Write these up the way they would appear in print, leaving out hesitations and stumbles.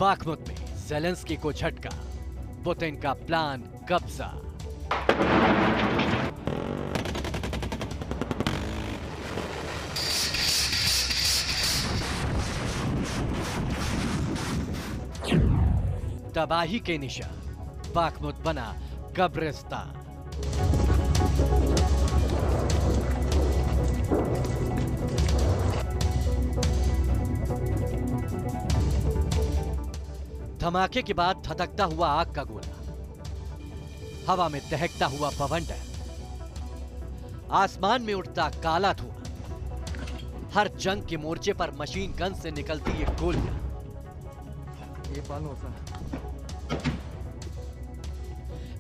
Bakhmut में Zelensky को झटका, पुतिन का प्लान कब्जा। तबाही के निशान, बाखमुत बना कब्रिस्तान। धमाके के बाद धधकता हुआ आग का गोला, हवा में दहकता हुआ बवंडर, आसमान में उठता काला धुआं, हर जंग के मोर्चे पर मशीन गन से निकलती ये गोलियां। ये पान होता है।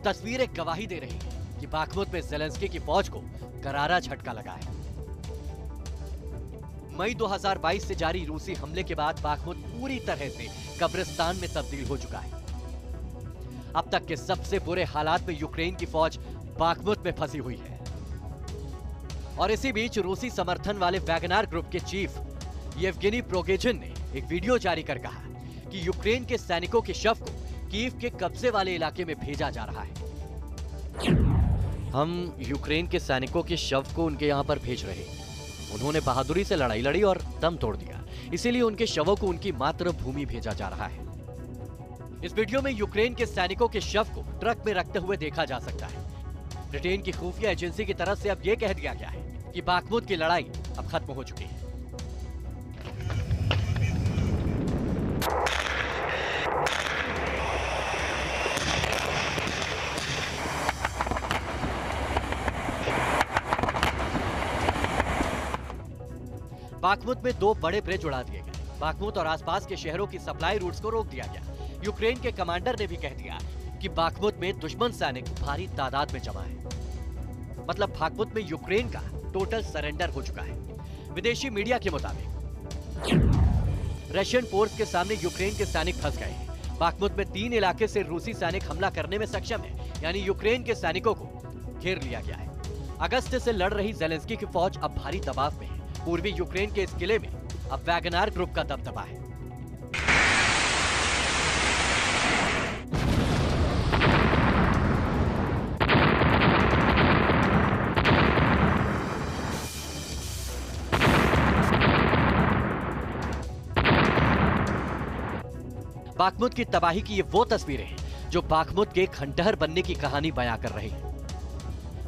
तस्वीरें गवाही दे रही हैं कि बाखमुत में ज़ेलेंस्की की फौज को करारा झटका लगा है। मई 2022 से जारी रूसी हमले के बाद बाखमुत पूरी तरह से कब्रिस्तान में तब्दील हो चुका है। अब तक के सबसे बुरे हालात में यूक्रेन की फौज बाखमुत में फंसी हुई है। और इसी बीच रूसी समर्थन वाले वैगनर ग्रुप के चीफ येवगेनी प्रिगोजिन ने एक वीडियो जारी कर कहा कि यूक्रेन के सैनिकों के शव को कीव के कब्जे वाले इलाके में भेजा जा रहा है। हम यूक्रेन के सैनिकों के शव को उनके यहां पर भेज रहे हैं। उन्होंने बहादुरी से लड़ाई लड़ी और दम तोड़ दिया, इसीलिए उनके शवों को उनकी मातृभूमि भेजा जा रहा है। इस वीडियो में यूक्रेन के सैनिकों के शव को ट्रक में रखते हुए देखा जा सकता है। ब्रिटेन की खुफिया एजेंसी की तरफ से अब यह कह दिया गया है कि बाखमुत की लड़ाई अब खत्म हो चुकी है। बाखमुत में 2 बड़े ब्रिज उड़ा दिए गए। बाखमुत और आसपास के शहरों की सप्लाई रूट्स को रोक दिया गया। यूक्रेन के कमांडर ने भी कह दिया कि बाखमुत में दुश्मन सैनिक भारी तादाद में जमा है। मतलब बाखमुत में यूक्रेन का टोटल सरेंडर हो चुका है। विदेशी मीडिया के मुताबिक रशियन फोर्स के सामने यूक्रेन के सैनिक फंस गए हैं। बाखमुत में 3 इलाके से रूसी सैनिक हमला करने में सक्षम है, यानी यूक्रेन के सैनिकों को घेर लिया गया है। अगस्त से लड़ रही ज़ेलेंस्की की फौज अब भारी दबाव में है। पूर्वी यूक्रेन के इस किले में अब वैगनर ग्रुप का दबदबा है। बाखमुत की तबाही की ये वो तस्वीरें हैं जो बाखमुत के खंडहर बनने की कहानी बयां कर रही हैं।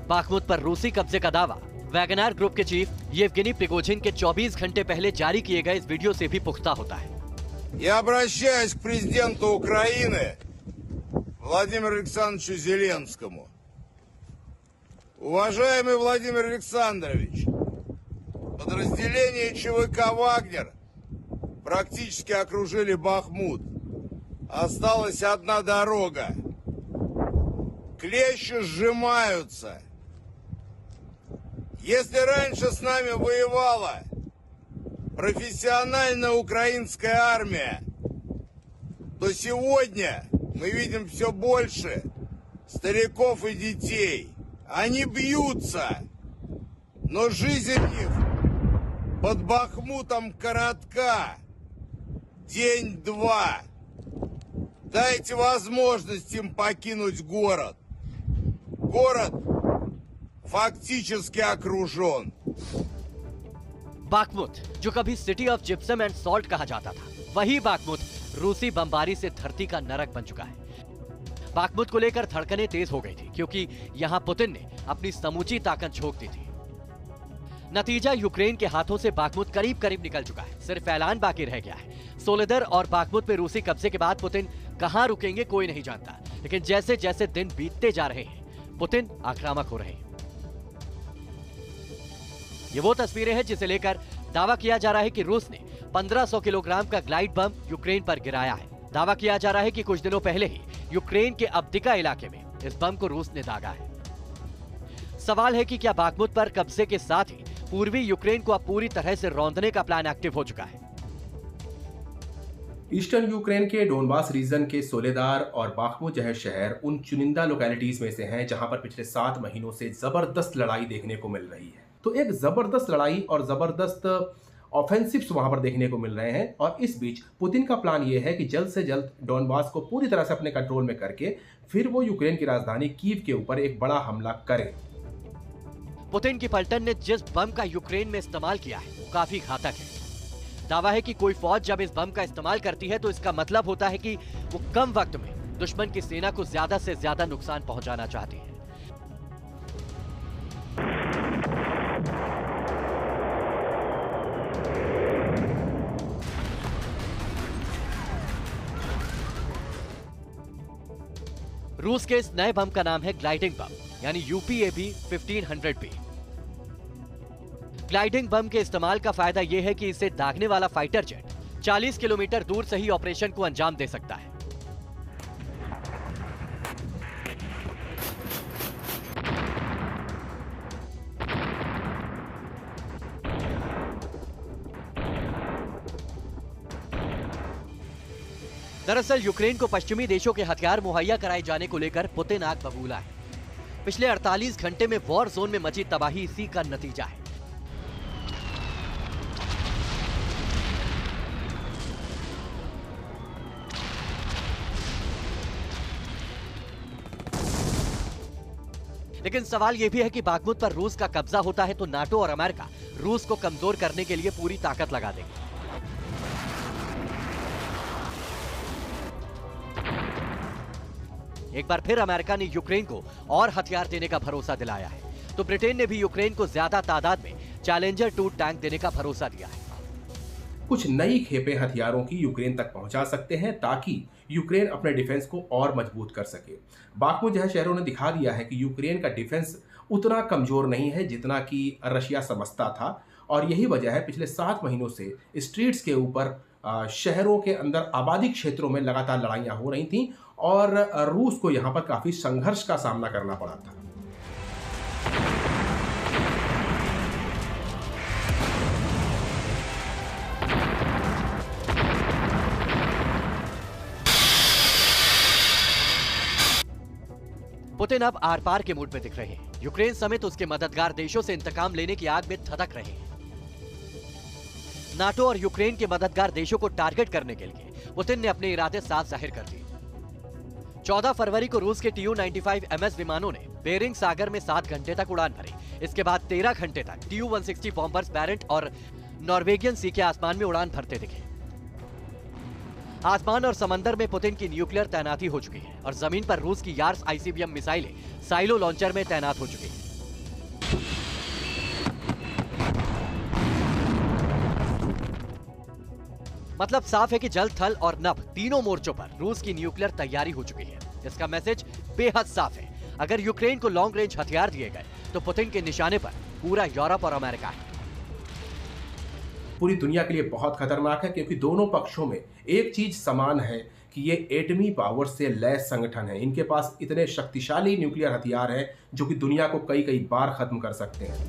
बाखमुत पर रूसी कब्जे का दावा वैगनर ग्रुप के चीफ येवगेनी प्रिगोजिन के 24 घंटे पहले जारी किए गए इस वीडियो से भी पुख्ता होता है। Я обращаюсь к президенту Украины Владимиру Александровичу Зеленскому. Уважаемый Владимир Александрович, подразделения ЧВК «Вагнер» практически окружили Бахмут. Осталась одна дорога. Клещи сжимаются. Если раньше с нами воевала профессиональная украинская армия, то сегодня мы видим все больше стариков и детей. Они бьются, но жизнь у них под Бахмутом коротка. День-два. Дайте возможность им покинуть город. Город फैक्टिकली окружен। बाखमुत, जो कभी city of gypsum and salt कहा जाता था, वही बाखमुत रूसी बमबारी से धरती का नरक बन चुका है। बाखमुत को लेकर धड़कनें तेज हो गई थी क्योंकि यहां पुतिन ने अपनी समूची ताकत झोंक दी थी। नतीजा यूक्रेन के हाथों से बाखमुत करीब करीब निकल चुका है। सिर्फ ऐलान बाकी रह गया है। सोलेदर और बाखमुत में रूसी कब्जे के बाद पुतिन कहां रुकेंगे कोई नहीं जानता, लेकिन जैसे जैसे दिन बीतते जा रहे हैं पुतिन आक्रामक हो रहे हैं। ये वो तस्वीरें हैं जिसे लेकर दावा किया जा रहा है कि रूस ने 1500 किलोग्राम का ग्लाइड बम यूक्रेन पर गिराया है। दावा किया जा रहा है कि कुछ दिनों पहले ही यूक्रेन के अब्दिका इलाके में इस बम को रूस ने दागा है। सवाल है कि क्या बाखमुत पर कब्जे के साथ ही पूर्वी यूक्रेन को अब पूरी तरह से रौंदने का प्लान एक्टिव हो चुका है। ईस्टर्न यूक्रेन के डोनबास रीजन के सोलेदार और बाखमुत जैसे शहर उन चुनिंदा लोकेलिटीज में से हैं जहां पर पिछले 7 महीनों से जबरदस्त लड़ाई देखने को मिल रही है। तो एक जबरदस्त लड़ाई और जबरदस्त ऑफेंसिव्स वहां पर देखने को मिल रहे हैं। और इस बीच पुतिन का प्लान यह है कि जल्द से जल्द डोनबास को पूरी तरह से अपने कंट्रोल में करके फिर वो यूक्रेन की राजधानी कीव के ऊपर एक बड़ा हमला करे। पुतिन की पलटन ने जिस बम का यूक्रेन में इस्तेमाल किया है वो काफी घातक है। दावा है कि कोई फौज जब इस बम का इस्तेमाल करती है तो इसका मतलब होता है कि वो कम वक्त में दुश्मन की सेना को ज्यादा से ज्यादा नुकसान पहुंचाना चाहती है। रूस के इस नए बम का नाम है ग्लाइडिंग बम, यानी यूपीएबी 1500B। ग्लाइडिंग बम के इस्तेमाल का फायदा यह है कि इसे दागने वाला फाइटर जेट 40 किलोमीटर दूर से ही ऑपरेशन को अंजाम दे सकता है। दरअसल यूक्रेन को पश्चिमी देशों के हथियार मुहैया कराए जाने को लेकर पुतिन आग बबूला है। पिछले 48 घंटे में वॉर जोन में मची तबाही इसी का नतीजा है। लेकिन सवाल यह भी है कि बागमुत पर रूस का कब्जा होता है तो नाटो और अमेरिका रूस को कमजोर करने के लिए पूरी ताकत लगा देंगे। एक बार फिर अमेरिका ने यूक्रेन को और हथियार देने का भरोसा दिलाया है, तो ब्रिटेन ने भी यूक्रेन को ज्यादा तादाद में चैलेंजर 2 टैंक देने का भरोसा दिया है। कुछ नई खेपें हथियारों की यूक्रेन तक पहुंचा सकते हैं ताकि यूक्रेन अपने डिफेंस को और मजबूत कर सके। बाखमुत जैसे शहरों ने दिखा दिया है कि यूक्रेन का डिफेंस उतना कमजोर नहीं है जितना कि रशिया समझता था, और यही वजह है पिछले 7 महीनों से स्ट्रीट्स के ऊपर शहरों के अंदर आबादी क्षेत्रों में लगातार लड़ाइयां हो रही थीं और रूस को यहां पर काफी संघर्ष का सामना करना पड़ा था। पुतिन अब आर पार के मूड में दिख रहे हैं। यूक्रेन समेत उसके मददगार देशों से इंतकाम लेने की आग में धधक रहे हैं। नाटो और यूक्रेन के मददगार देशों को टारगेट करने के लिए पुतिन ने अपने इरादे साफ जाहिर कर दिए। 14 फरवरी को रूस के Tu-95 MS विमानों ने बेरिंग सागर में 7 घंटे तक उड़ान भरी। इसके बाद 13 घंटे तक Tu-160 बॉम्बर्स बैरेंट और नॉर्वेगियन सी के आसमान में उड़ान भरते दिखे। आसमान और समंदर में पुतिन की न्यूक्लियर तैनाती हो चुकी है और जमीन पर रूस की यार्स ICBM मिसाइलें साइलो लॉन्चर में तैनात हो चुकी हैं। मतलब साफ है कि जल, थल और नभ तीनों मोर्चों पर रूस की न्यूक्लियर तैयारी हो चुकी है। इसका मैसेज बेहद साफ है। अगर यूक्रेन को लॉन्ग रेंज हथियार दिए गए तो पुतिन के निशाने पर पूरा यूरोप और अमेरिका है। पूरी दुनिया के लिए बहुत खतरनाक है क्योंकि दोनों पक्षों में एक चीज समान है कि ये एटमी पावर से लैस संगठन है। इनके पास इतने शक्तिशाली न्यूक्लियर हथियार हैं जो कि दुनिया को कई कई बार खत्म कर सकते हैं।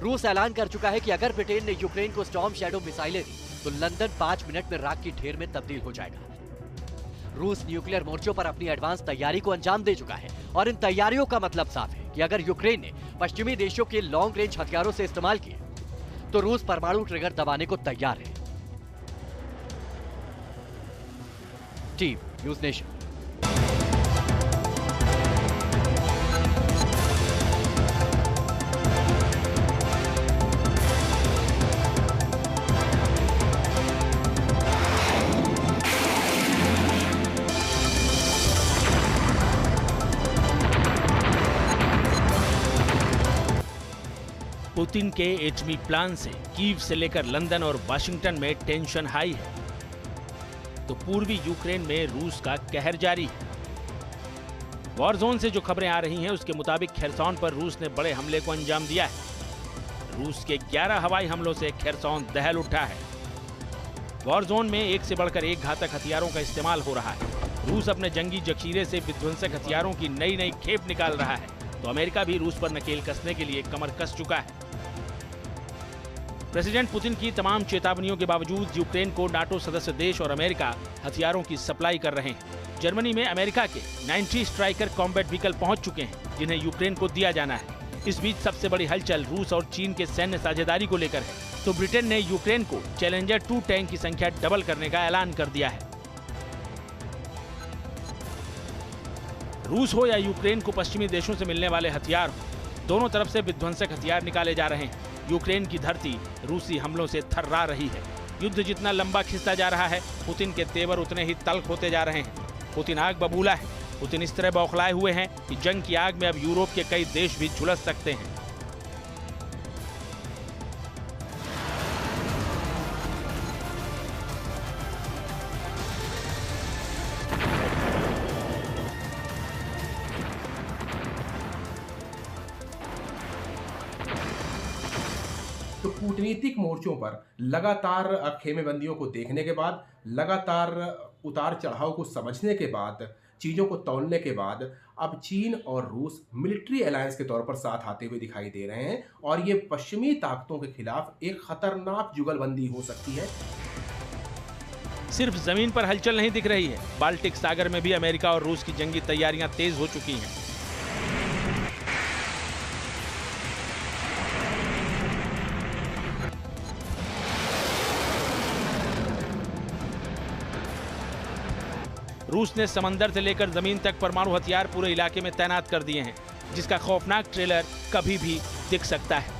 रूस ऐलान कर चुका है कि अगर ब्रिटेन ने यूक्रेन को स्टॉर्म शैडो मिसाइलें दी तो लंदन 5 मिनट में राख की ढेर में तब्दील हो जाएगा। रूस न्यूक्लियर मोर्चों पर अपनी एडवांस तैयारी को अंजाम दे चुका है और इन तैयारियों का मतलब साफ है कि अगर यूक्रेन ने पश्चिमी देशों के लॉन्ग रेंज हथियारों से इस्तेमाल किए तो रूस परमाणु ट्रिगर दबाने को तैयार है। Team news nation. पुतिन के एटमी प्लान से कीव से लेकर लंदन और वाशिंगटन में टेंशन हाई है, तो पूर्वी यूक्रेन में रूस का कहर जारी है। वॉर जोन से जो खबरें आ रही हैं उसके मुताबिक खेरसौन पर रूस ने बड़े हमले को अंजाम दिया है। रूस के 11 हवाई हमलों से खेरसौन दहल उठा है। वॉर जोन में एक से बढ़कर एक घातक हथियारों का इस्तेमाल हो रहा है। रूस अपने जंगी जखीरे से विध्वंसक हथियारों की नई नई खेप निकाल रहा है, तो अमेरिका भी रूस पर नकेल कसने के लिए कमर कस चुका है। प्रेसिडेंट पुतिन की तमाम चेतावनियों के बावजूद यूक्रेन को नाटो सदस्य देश और अमेरिका हथियारों की सप्लाई कर रहे हैं। जर्मनी में अमेरिका के 90 स्ट्राइकर कॉम्बैट व्हीकल पहुंच चुके हैं, जिन्हें यूक्रेन को दिया जाना है। इस बीच सबसे बड़ी हलचल रूस और चीन के सैन्य साझेदारी को लेकर है, तो ब्रिटेन ने यूक्रेन को चैलेंजर 2 टैंक की संख्या डबल करने का ऐलान कर दिया है। रूस हो या यूक्रेन को पश्चिमी देशों से मिलने वाले हथियार हो, दोनों तरफ से विध्वंसक हथियार निकाले जा रहे हैं। यूक्रेन की धरती रूसी हमलों से थर्रा रही है। युद्ध जितना लंबा खिंचता जा रहा है, पुतिन के तेवर उतने ही तल्ख होते जा रहे हैं। पुतिन आग बबूला है। पुतिन इस तरह बौखलाए हुए हैं कि जंग की आग में अब यूरोप के कई देश भी झुलस सकते हैं। तो कूटनीतिक मोर्चों पर लगातार खेमेबंदियों को देखने के बाद, लगातार उतार चढ़ाव को समझने के बाद, चीज़ों को तौलने के बाद अब चीन और रूस मिलिट्री अलायंस के तौर पर साथ आते हुए दिखाई दे रहे हैं और ये पश्चिमी ताकतों के खिलाफ एक खतरनाक जुगलबंदी हो सकती है। सिर्फ जमीन पर हलचल नहीं दिख रही है, बाल्टिक सागर में भी अमेरिका और रूस की जंगी तैयारियां तेज हो चुकी हैं। रूस ने समंदर से लेकर जमीन तक परमाणु हथियार पूरे इलाके में तैनात कर दिए हैं, जिसका खौफनाक ट्रेलर कभी भी दिख सकता है।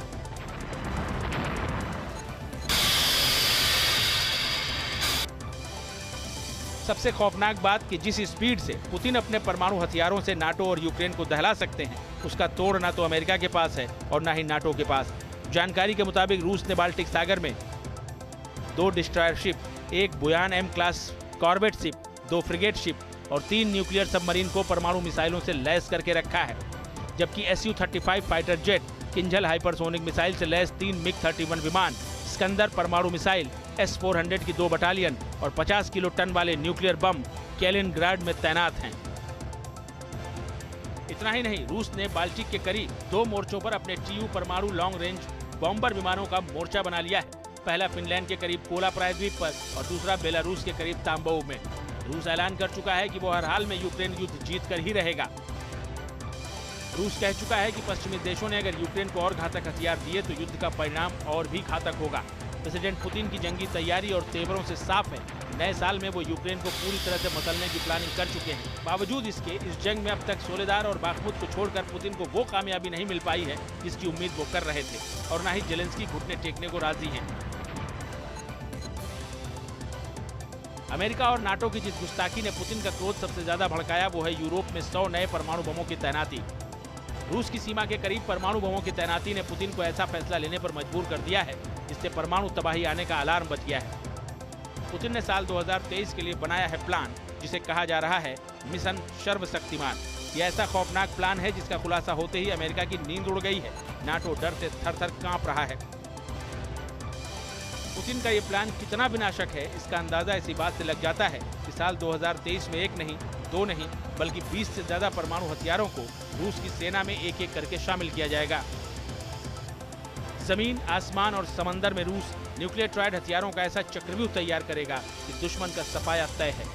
सबसे खौफनाक बात कि जिस स्पीड से पुतिन अपने परमाणु हथियारों से नाटो और यूक्रेन को दहला सकते हैं, उसका तोड़ ना तो अमेरिका के पास है और ना ही नाटो के पास। जानकारी के मुताबिक रूस ने बाल्टिक सागर में 2 destroyer ship, 1 Buyan M class corvette ship, 2 frigate ship और 3 न्यूक्लियर सबमरीन को परमाणु मिसाइलों से लैस करके रखा है, जबकि Su-35 fighter jet, Kinzhal hypersonic missile से लैस 3 मिग-31 विमान, स्कंदर परमाणु मिसाइल, S-400 की 2 बटालियन और 50 किलो टन वाले न्यूक्लियर बम कैलिनग्राड में तैनात हैं। इतना ही नहीं, रूस ने बाल्टिक के करीब 2 मोर्चों पर अपने TU परमाणु लॉन्ग रेंज बॉम्बर विमानों का मोर्चा बना लिया है। पहला फिनलैंड के करीब कोला प्रायद्वीप पर और दूसरा बेलारूस के करीब तांबोव में। रूस ऐलान कर चुका है कि वो हर हाल में यूक्रेन युद्ध जीत कर ही रहेगा। रूस कह चुका है कि पश्चिमी देशों ने अगर यूक्रेन को और घातक हथियार दिए तो युद्ध का परिणाम और भी घातक होगा। प्रेसिडेंट पुतिन की जंगी तैयारी और तेवरों से साफ है, नए साल में वो यूक्रेन को पूरी तरह से मसलने की प्लानिंग कर चुके हैं। बावजूद इसके इस जंग में अब तक सोलेदार और बाखमुत को छोड़कर पुतिन को वो कामयाबी नहीं मिल पाई है जिसकी उम्मीद वो कर रहे थे, और न ही जेलेंस्की घुटने टेकने को राजी हैं। अमेरिका और नाटो की जिस गुस्ताखी ने पुतिन का क्रोध सबसे ज्यादा भड़काया वो है यूरोप में 100 नए परमाणु बमों की तैनाती। रूस की सीमा के करीब परमाणु बमों की तैनाती ने पुतिन को ऐसा फैसला लेने पर मजबूर कर दिया है जिससे परमाणु तबाही आने का अलार्म बज गया है। पुतिन ने साल 2023 के लिए बनाया है प्लान, जिसे कहा जा रहा है मिशन सर्वशक्तिमान। यह ऐसा खौफनाक प्लान है जिसका खुलासा होते ही अमेरिका की नींद उड़ गई है। नाटो डर से थर-थर कांप रहा है। पुतिन का ये प्लान कितना विनाशक है इसका अंदाजा इसी बात से लग जाता है कि साल 2023 में 1 नहीं, 2 नहीं, बल्कि 20 से ज्यादा परमाणु हथियारों को रूस की सेना में एक एक करके शामिल किया जाएगा। जमीन, आसमान और समंदर में रूस न्यूक्लियर ट्रायड हथियारों का ऐसा चक्रव्यूह तैयार करेगा कि दुश्मन का सफाया तय है।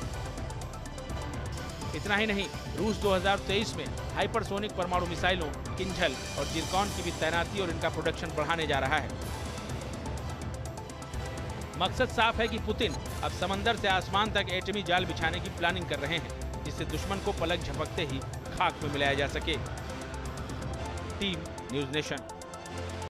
इतना ही नहीं, रूस 2023 में हाइपरसोनिक परमाणु मिसाइलों, किंझल और जिरकॉन की भी तैनाती और इनका प्रोडक्शन बढ़ाने जा रहा है। मकसद साफ है कि पुतिन अब समंदर से आसमान तक एटमी जाल बिछाने की प्लानिंग कर रहे हैं, जिससे दुश्मन को पलक झपकते ही खाक में मिलाया जा सके। Team news nation.